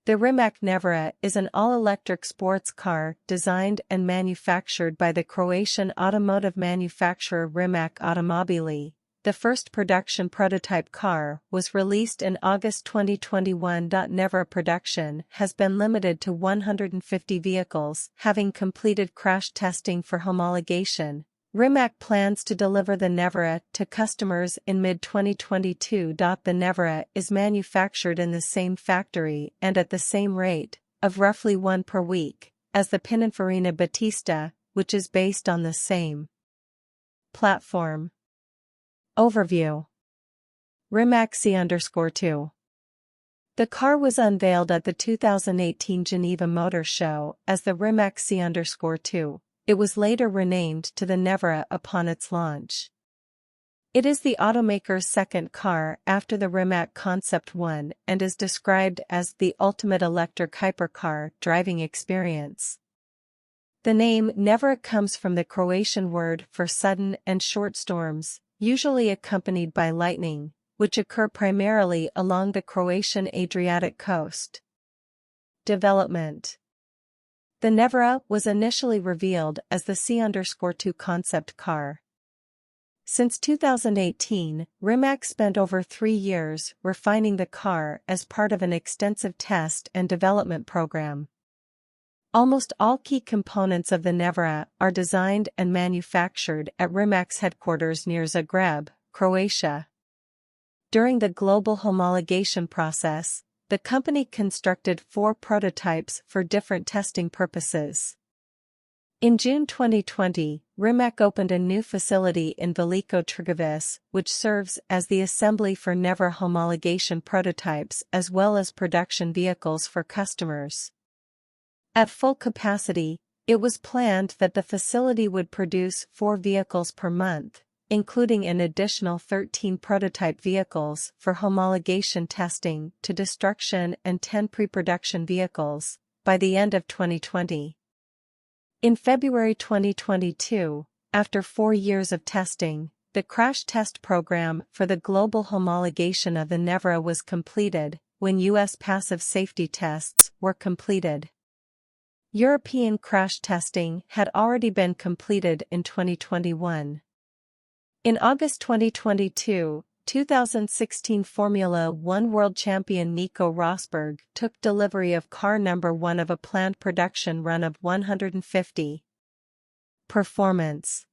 The Rimac Nevera is an all-electric sports car designed and manufactured by the Croatian automotive manufacturer Rimac Automobili. The first production prototype car was released in August 2021. Nevera production has been limited to 150 vehicles, having completed crash testing for homologation. Rimac plans to deliver the Nevera to customers in mid-2022. The Nevera is manufactured in the same factory and at the same rate, of roughly one per week, as the Pininfarina Battista, which is based on the same platform. Overview. Rimac C_2. The car was unveiled at the 2018 Geneva Motor Show as the Rimac C_2. It was later renamed to the Nevera upon its launch. It is the automaker's second car after the Rimac Concept One and is described as the ultimate electric hypercar driving experience. The name Nevera comes from the Croatian word for sudden and short storms, usually accompanied by lightning, which occur primarily along the Croatian Adriatic coast. Development. The Nevera was initially revealed as the C_2 concept car. Since 2018, Rimac spent over 3 years refining the car as part of an extensive test and development program. Almost all key components of the Nevera are designed and manufactured at Rimac's headquarters near Zagreb, Croatia. During the global homologation process, the company constructed 4 prototypes for different testing purposes. In June 2020, Rimac opened a new facility in Veliko Trgović, which serves as the assembly for Nevera homologation prototypes as well as production vehicles for customers. At full capacity, it was planned that the facility would produce 4 vehicles per month, including an additional 13 prototype vehicles for homologation testing to destruction and 10 pre-production vehicles, by the end of 2020. In February 2022, after 4 years of testing, the crash test program for the global homologation of the Nevera was completed, when U.S. passive safety tests were completed. European crash testing had already been completed in 2021. In August 2022, 2016 Formula One world champion Nico Rosberg took delivery of car number 1 of a planned production run of 150. Performance.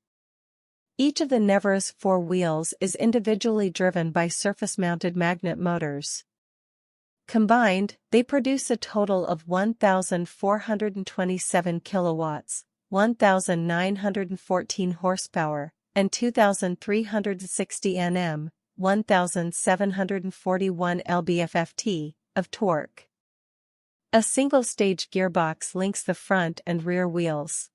Each of the Nevera's 4 wheels is individually driven by surface-mounted magnet motors. Combined, they produce a total of 1,427 kilowatts, 1,914 horsepower, and 2,360 Nm, 1,741 lb-ft, of torque. A single-stage gearbox links the front and rear wheels.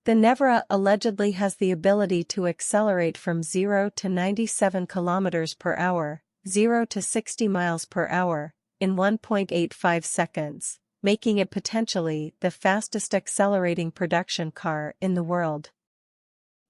The Nevera allegedly has the ability to accelerate from 0 to 97 km per hour, 0 to 60 miles per hour, in 1.85 seconds, making it potentially the fastest accelerating production car in the world.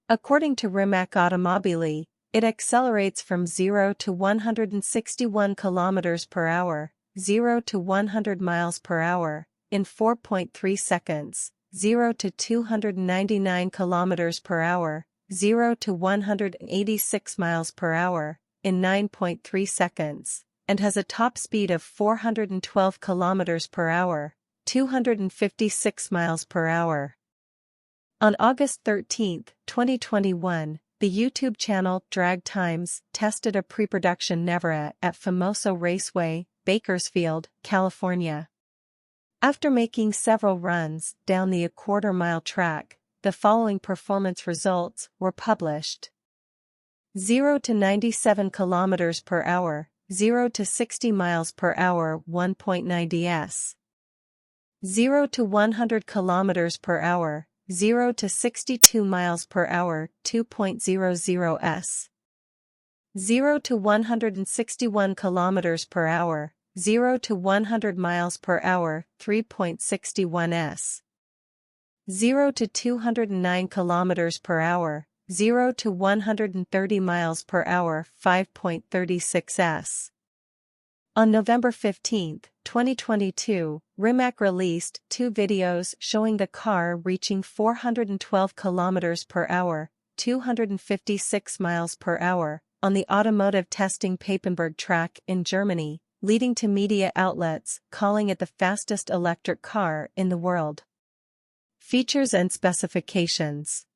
According to Rimac Automobili, it accelerates from 0 to 161 km per hour, 0 to 100 miles per hour, in 4.3 seconds, 0 to 299 km per hour, 0 to 186 miles per hour, in 9.3 seconds, and has a top speed of 412 km per hour, 256 miles per hour. On August 13, 2021, the YouTube channel Drag Times tested a pre-production Nevera at Famoso Raceway, Bakersfield, California. After making several runs down the a-quarter-mile track, the following performance results were published. 0 to 97 km per hour, 0 to 60 miles per hour 1.90 s. 0 to 100 km per hour, 0 to 62 miles per hour 2.00 s. 0 to 161 km per hour, 0 to 100 miles per hour 3.61 s. 0 to 209 km per hour, 0 to 130 miles per hour 5.36 s. On November 15, 2022, Rimac released 2 videos showing the car reaching 412 km per hour, 256 miles per hour, on the automotive testing Papenburg track in Germany, leading to media outlets calling it the fastest electric car in the world. Features and specifications.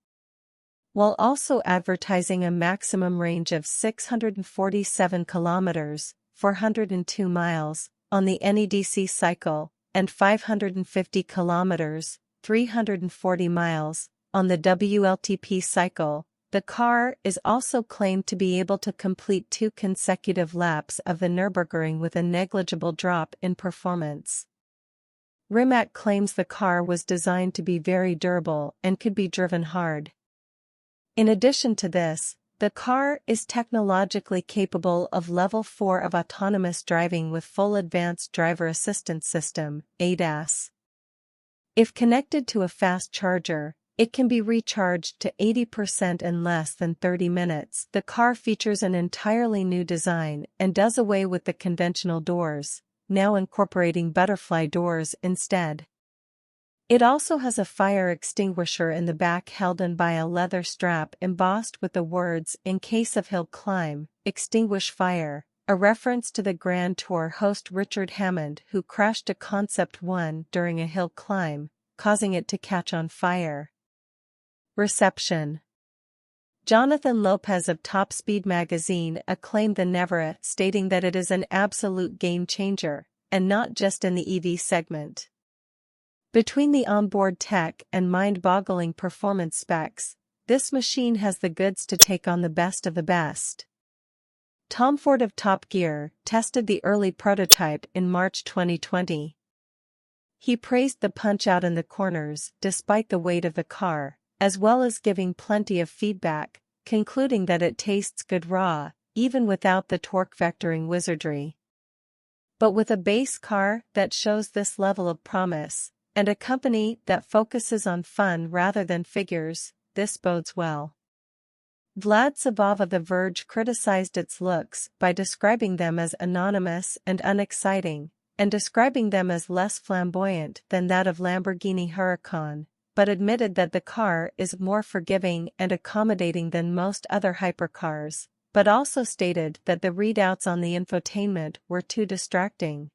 While also advertising a maximum range of 647 kilometers, 402 miles, on the NEDC cycle, and 550 kilometers, 340 miles, on the WLTP cycle, the car is also claimed to be able to complete 2 consecutive laps of the Nürburgring with a negligible drop in performance. Rimac claims the car was designed to be very durable and could be driven hard. In addition to this, the car is technologically capable of Level 4 of autonomous driving with full advanced driver assistance system, ADAS. If connected to a fast charger, it can be recharged to 80% in less than 30 minutes. The car features an entirely new design and does away with the conventional doors, now incorporating butterfly doors instead. It also has a fire extinguisher in the back held in by a leather strap embossed with the words "In case of hill climb, extinguish fire," a reference to the Grand Tour host Richard Hammond, who crashed a Concept One during a hill climb, causing it to catch on fire. Reception. Jonathan Lopez of Top Speed magazine acclaimed the Nevera, stating that it is an absolute game changer, and not just in the EV segment. Between the onboard tech and mind-boggling performance specs, this machine has the goods to take on the best of the best. Tom Ford of Top Gear tested the early prototype in March 2020. He praised the punch-out in the corners despite the weight of the car, as well as giving plenty of feedback, concluding that it tastes good raw, even without the torque vectoring wizardry. But with a base car that shows this level of promise, and a company that focuses on fun rather than figures, this bodes well. Vlad Savov of The Verge criticized its looks by describing them as anonymous and unexciting, and describing them as less flamboyant than that of Lamborghini Huracan, but admitted that the car is more forgiving and accommodating than most other hypercars, but also stated that the readouts on the infotainment were too distracting.